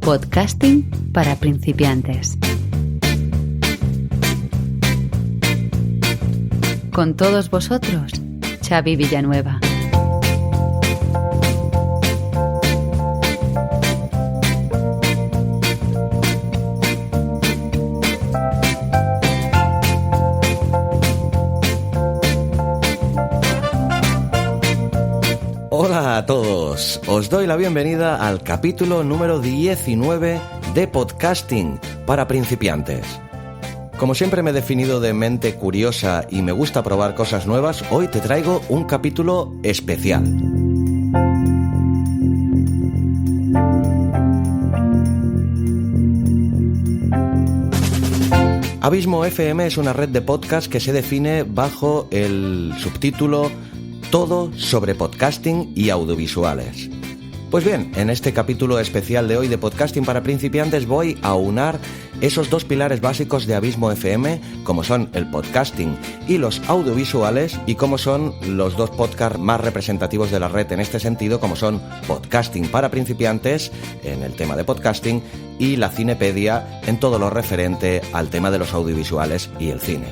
Podcasting para principiantes. Con todos vosotros, Xavi Villanueva. Hola a todos, os doy la bienvenida al capítulo número 19 de Podcasting para principiantes. Como siempre me he definido de mente curiosa y me gusta probar cosas nuevas, hoy te traigo un capítulo especial. Abismo FM es una red de podcast que se define bajo el subtítulo Todo sobre podcasting y audiovisuales. Pues bien, en este capítulo especial de hoy de Podcasting para principiantes voy a aunar esos dos pilares básicos de Abismo FM, como son el podcasting y los audiovisuales, y como son los dos podcasts más representativos de la red en este sentido, como son Podcasting para principiantes, en el tema de podcasting, y la Cinepedia, en todo lo referente al tema de los audiovisuales y el cine.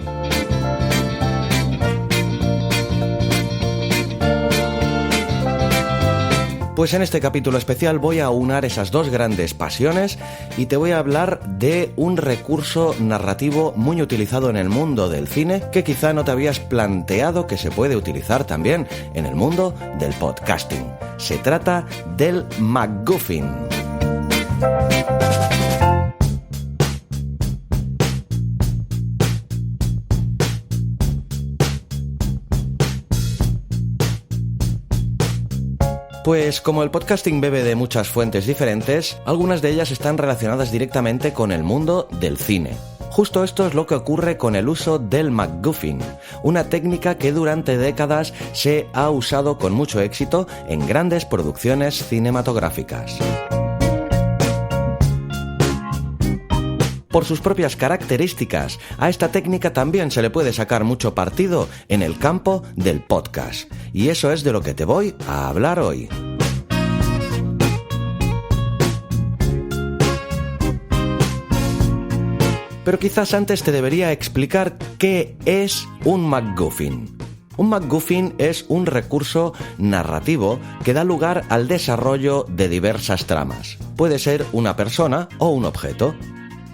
Pues en este capítulo especial voy a aunar esas dos grandes pasiones y te voy a hablar de un recurso narrativo muy utilizado en el mundo del cine que quizá no te habías planteado que se puede utilizar también en el mundo del podcasting. Se trata del MacGuffin. Pues como el podcasting bebe de muchas fuentes diferentes, algunas de ellas están relacionadas directamente con el mundo del cine. Justo esto es lo que ocurre con el uso del MacGuffin, una técnica que durante décadas se ha usado con mucho éxito en grandes producciones cinematográficas. Por sus propias características, a esta técnica también se le puede sacar mucho partido en el campo del podcast. Y eso es de lo que te voy a hablar hoy. Pero quizás antes te debería explicar qué es un MacGuffin. Un MacGuffin es un recurso narrativo que da lugar al desarrollo de diversas tramas. Puede ser una persona o un objeto.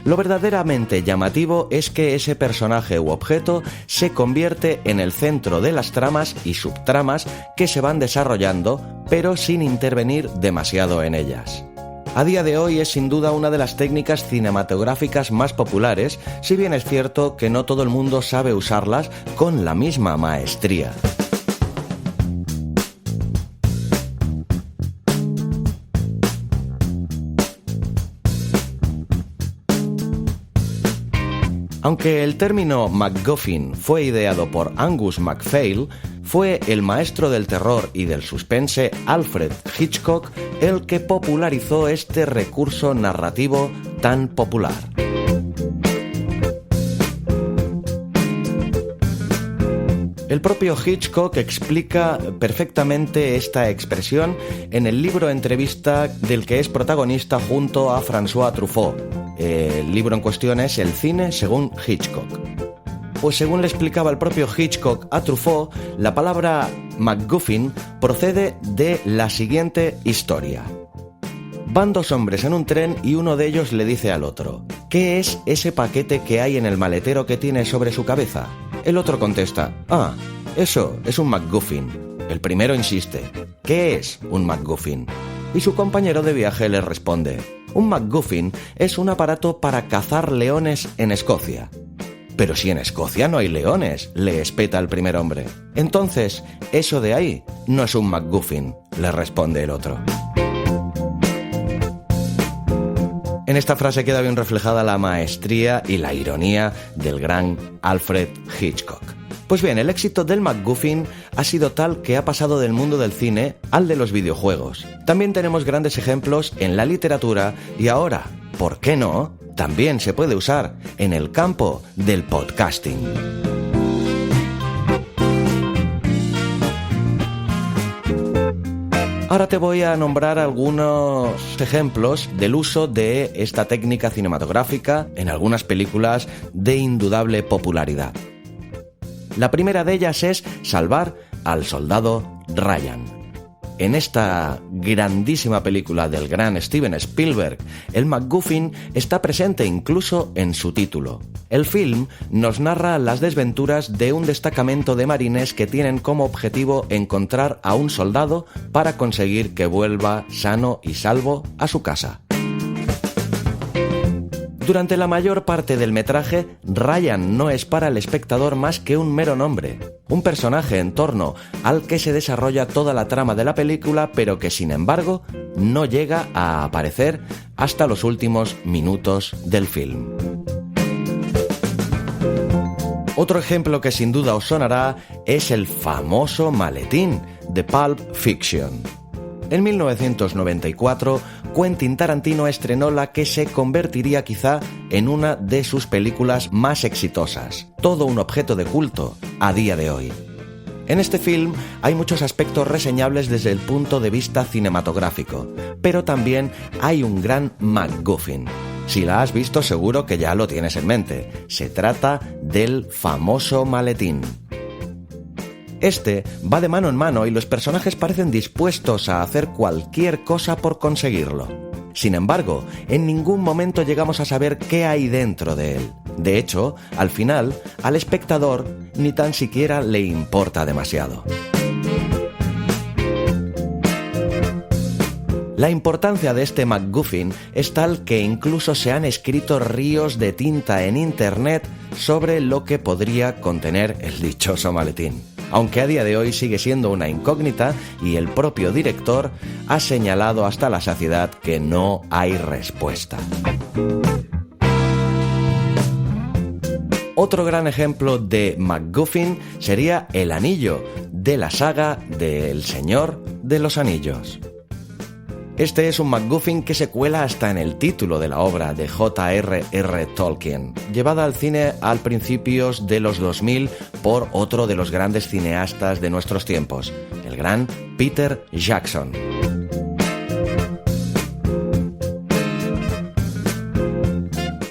Lo verdaderamente llamativo es que ese personaje u objeto se convierte en el centro de las tramas y subtramas que se van desarrollando, pero sin intervenir demasiado en ellas. A día de hoy es sin duda una de las técnicas cinematográficas más populares, si bien es cierto que no todo el mundo sabe usarlas con la misma maestría. Aunque el término MacGuffin fue ideado por Angus MacPhail, fue el maestro del terror y del suspense Alfred Hitchcock el que popularizó este recurso narrativo tan popular. El propio Hitchcock explica perfectamente esta expresión en el libro entrevista del que es protagonista junto a François Truffaut. El libro en cuestión es El cine según Hitchcock. Pues según le explicaba el propio Hitchcock a Truffaut, la palabra MacGuffin procede de la siguiente historia. Van dos hombres en un tren y uno de ellos le dice al otro: ¿qué es ese paquete que hay en el maletero que tiene sobre su cabeza? El otro contesta: ah, eso es un MacGuffin. El primero insiste: ¿qué es un MacGuffin? Y su compañero de viaje le responde: un MacGuffin es un aparato para cazar leones en Escocia. Pero si en Escocia no hay leones, le espeta el primer hombre. Entonces, eso de ahí no es un MacGuffin, le responde el otro. En esta frase queda bien reflejada la maestría y la ironía del gran Alfred Hitchcock. Pues bien, el éxito del MacGuffin ha sido tal que ha pasado del mundo del cine al de los videojuegos. También tenemos grandes ejemplos en la literatura y ahora, ¿por qué no?, también se puede usar en el campo del podcasting. Ahora te voy a nombrar algunos ejemplos del uso de esta técnica cinematográfica en algunas películas de indudable popularidad. La primera de ellas es salvar al soldado Ryan. En esta grandísima película del gran Steven Spielberg, el MacGuffin está presente incluso en su título. El film nos narra las desventuras de un destacamento de marines que tienen como objetivo encontrar a un soldado para conseguir que vuelva sano y salvo a su casa. Durante la mayor parte del metraje, Ryan no es para el espectador más que un mero nombre, un personaje en torno al que se desarrolla toda la trama de la película, pero que sin embargo no llega a aparecer hasta los últimos minutos del film. Otro ejemplo que sin duda os sonará es el famoso maletín de Pulp Fiction. En 1994, Quentin Tarantino estrenó la que se convertiría quizá en una de sus películas más exitosas, todo un objeto de culto a día de hoy. En este film hay muchos aspectos reseñables desde el punto de vista cinematográfico, pero también hay un gran MacGuffin. Si la has visto seguro que ya lo tienes en mente. Se trata del famoso maletín. Este va de mano en mano y los personajes parecen dispuestos a hacer cualquier cosa por conseguirlo. Sin embargo, en ningún momento llegamos a saber qué hay dentro de él. De hecho, al final, al espectador ni tan siquiera le importa demasiado. La importancia de este MacGuffin es tal que incluso se han escrito ríos de tinta en internet sobre lo que podría contener el dichoso maletín. Aunque a día de hoy sigue siendo una incógnita y el propio director ha señalado hasta la saciedad que no hay respuesta. Otro gran ejemplo de MacGuffin sería el anillo de la saga del Señor de los Anillos. Este es un MacGuffin que se cuela hasta en el título de la obra de J.R.R. Tolkien, llevada al cine al principios de los 2000 por otro de los grandes cineastas de nuestros tiempos, el gran Peter Jackson.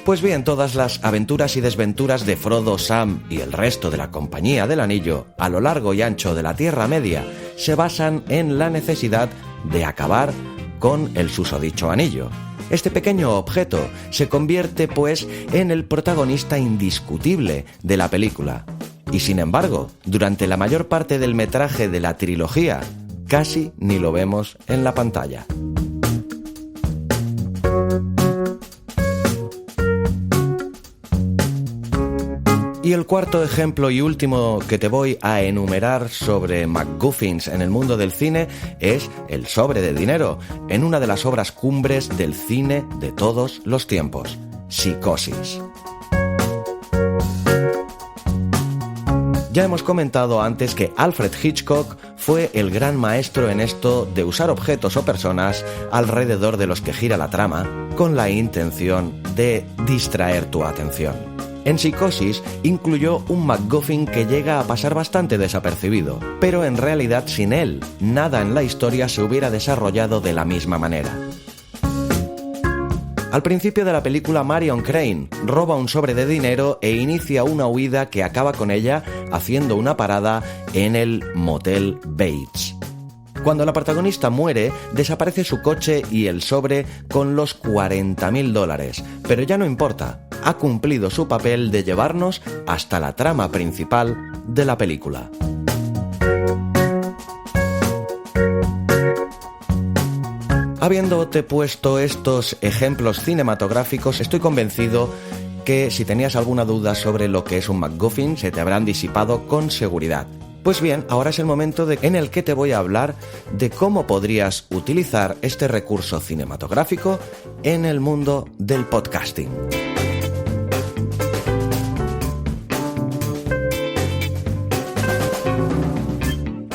Pues bien, todas las aventuras y desventuras de Frodo, Sam y el resto de la Compañía del Anillo a lo largo y ancho de la Tierra Media se basan en la necesidad de acabar con el susodicho anillo. Este pequeño objeto se convierte, pues, en el protagonista indiscutible de la película. Y sin embargo, durante la mayor parte del metraje de la trilogía, casi ni lo vemos en la pantalla. Y el cuarto ejemplo y último que te voy a enumerar sobre MacGuffins en el mundo del cine es el sobre de dinero, en una de las obras cumbres del cine de todos los tiempos, Psicosis. Ya hemos comentado antes que Alfred Hitchcock fue el gran maestro en esto de usar objetos o personas alrededor de los que gira la trama con la intención de distraer tu atención. En Psicosis incluyó un MacGuffin que llega a pasar bastante desapercibido, pero en realidad sin él, nada en la historia se hubiera desarrollado de la misma manera. Al principio de la película, Marion Crane roba un sobre de dinero e inicia una huida que acaba con ella haciendo una parada en el Motel Bates. Cuando la protagonista muere, desaparece su coche y el sobre con los $40.000, pero ya no importa. Ha cumplido su papel de llevarnos hasta la trama principal de la película. Habiéndote puesto estos ejemplos cinematográficos, estoy convencido que si tenías alguna duda sobre lo que es un MacGuffin, se te habrán disipado con seguridad. Pues bien, ahora es el momento en el que te voy a hablar de cómo podrías utilizar este recurso cinematográfico en el mundo del podcasting.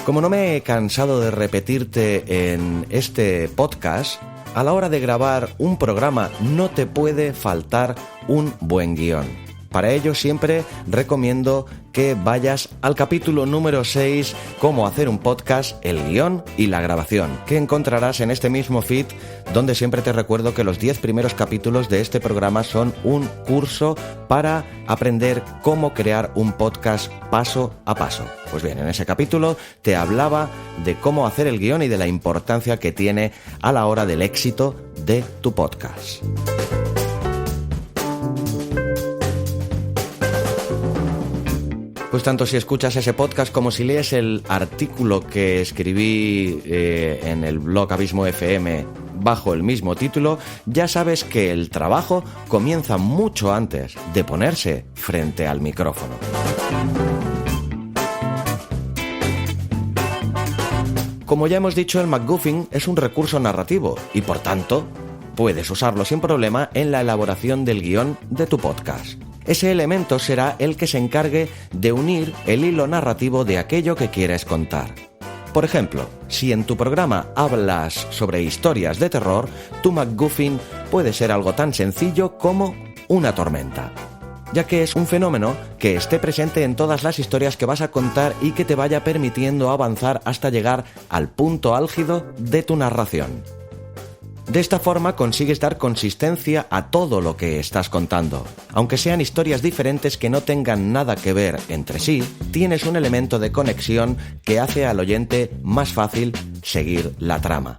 Como no me he cansado de repetirte en este podcast, a la hora de grabar un programa no te puede faltar un buen guión. Para ello siempre recomiendo que vayas al capítulo número 6, Cómo hacer un podcast, el guión y la grabación, que encontrarás en este mismo feed, donde siempre te recuerdo que los 10 primeros capítulos de este programa son un curso para aprender cómo crear un podcast paso a paso. Pues bien, en ese capítulo te hablaba de cómo hacer el guión y de la importancia que tiene a la hora del éxito de tu podcast. Pues tanto si escuchas ese podcast como si lees el artículo que escribí en el blog Abismo FM bajo el mismo título, ya sabes que el trabajo comienza mucho antes de ponerse frente al micrófono. Como ya hemos dicho, el MacGuffin es un recurso narrativo y, por tanto, puedes usarlo sin problema en la elaboración del guión de tu podcast. Ese elemento será el que se encargue de unir el hilo narrativo de aquello que quieres contar. Por ejemplo, si en tu programa hablas sobre historias de terror, tu MacGuffin puede ser algo tan sencillo como una tormenta, ya que es un fenómeno que esté presente en todas las historias que vas a contar y que te vaya permitiendo avanzar hasta llegar al punto álgido de tu narración. De esta forma consigues dar consistencia a todo lo que estás contando. Aunque sean historias diferentes que no tengan nada que ver entre sí, tienes un elemento de conexión que hace al oyente más fácil seguir la trama.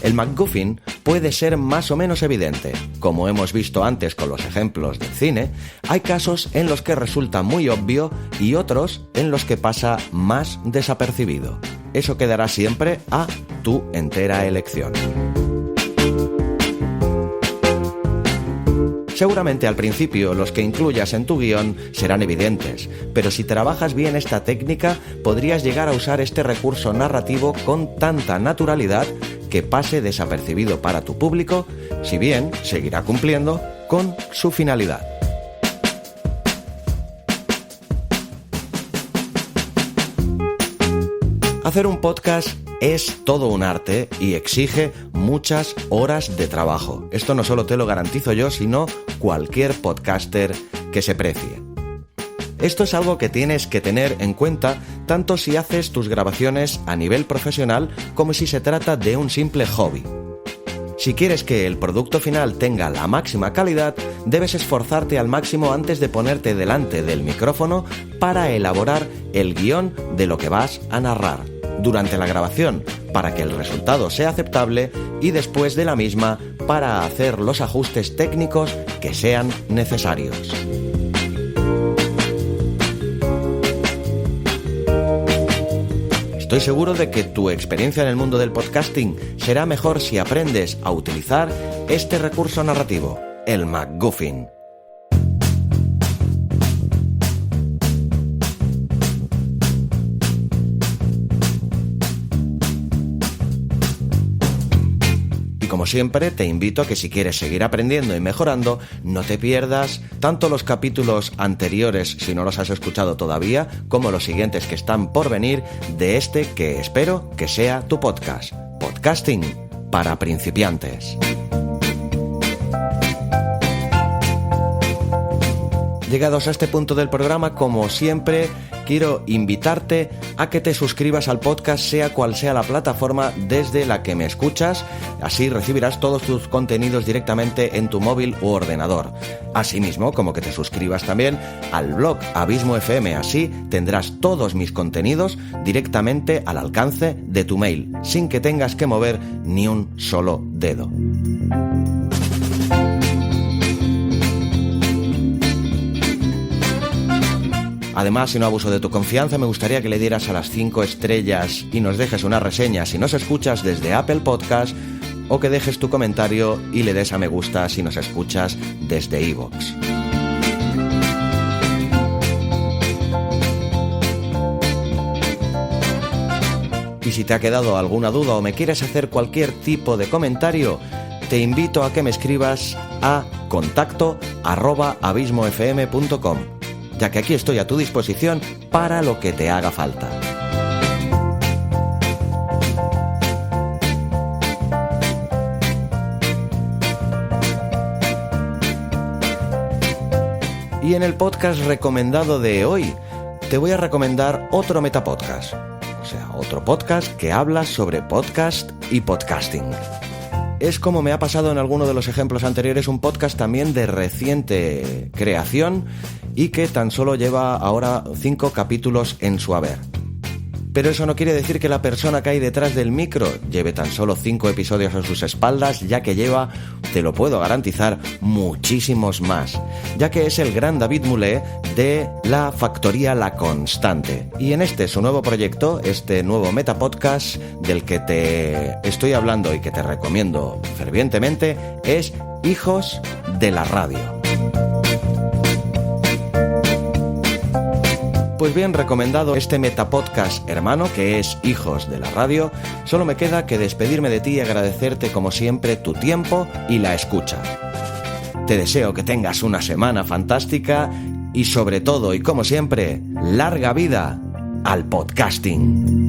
El MacGuffin puede ser más o menos evidente. Como hemos visto antes con los ejemplos del cine, hay casos en los que resulta muy obvio y otros en los que pasa más desapercibido. Eso quedará siempre a tu entera elección. Seguramente al principio los que incluyas en tu guión serán evidentes, pero si trabajas bien esta técnica podrías llegar a usar este recurso narrativo con tanta naturalidad que pase desapercibido para tu público, si bien seguirá cumpliendo con su finalidad. Hacer un podcast es todo un arte y exige muchas horas de trabajo. Esto no solo te lo garantizo yo, sino cualquier podcaster que se precie. Esto es algo que tienes que tener en cuenta tanto si haces tus grabaciones a nivel profesional como si se trata de un simple hobby. Si quieres que el producto final tenga la máxima calidad, debes esforzarte al máximo antes de ponerte delante del micrófono para elaborar el guión de lo que vas a narrar. Durante la grabación, para que el resultado sea aceptable, y después de la misma, para hacer los ajustes técnicos que sean necesarios. Estoy seguro de que tu experiencia en el mundo del podcasting será mejor si aprendes a utilizar este recurso narrativo, el MacGuffin. Como siempre, te invito a que si quieres seguir aprendiendo y mejorando, no te pierdas tanto los capítulos anteriores, si no los has escuchado todavía, como los siguientes que están por venir de este que espero que sea tu podcast, Podcasting para principiantes. Llegados a este punto del programa, como siempre, quiero invitarte a que te suscribas al podcast, sea cual sea la plataforma desde la que me escuchas. Así recibirás todos tus contenidos directamente en tu móvil u ordenador. Asimismo, como que te suscribas también al blog Abismo FM. Así tendrás todos mis contenidos directamente al alcance de tu mail, sin que tengas que mover ni un solo dedo. Además, si no abuso de tu confianza, me gustaría que le dieras a las 5 estrellas y nos dejes una reseña si nos escuchas desde Apple Podcast, o que dejes tu comentario y le des a me gusta si nos escuchas desde iVoox. Y si te ha quedado alguna duda o me quieres hacer cualquier tipo de comentario, te invito a que me escribas a contacto@abismofm.com, ya que aquí estoy a tu disposición para lo que te haga falta. Y en el podcast recomendado de hoy, te voy a recomendar otro metapodcast. O sea, otro podcast que habla sobre podcast y podcasting. Es, como me ha pasado en alguno de los ejemplos anteriores, un podcast también de reciente creación y que tan solo lleva ahora 5 capítulos en su haber. Pero eso no quiere decir que la persona que hay detrás del micro lleve tan solo 5 episodios a sus espaldas, ya que lleva, te lo puedo garantizar, muchísimos más, ya que es el gran David Mulé de la factoría La Constante. Y en su nuevo proyecto, este nuevo metapodcast del que te estoy hablando y que te recomiendo fervientemente, es Hijos de la Radio. Pues bien, recomendado este metapodcast hermano que es Hijos de la Radio, solo me queda que despedirme de ti y agradecerte como siempre tu tiempo y la escucha. Te deseo que tengas una semana fantástica y sobre todo y como siempre, larga vida al podcasting.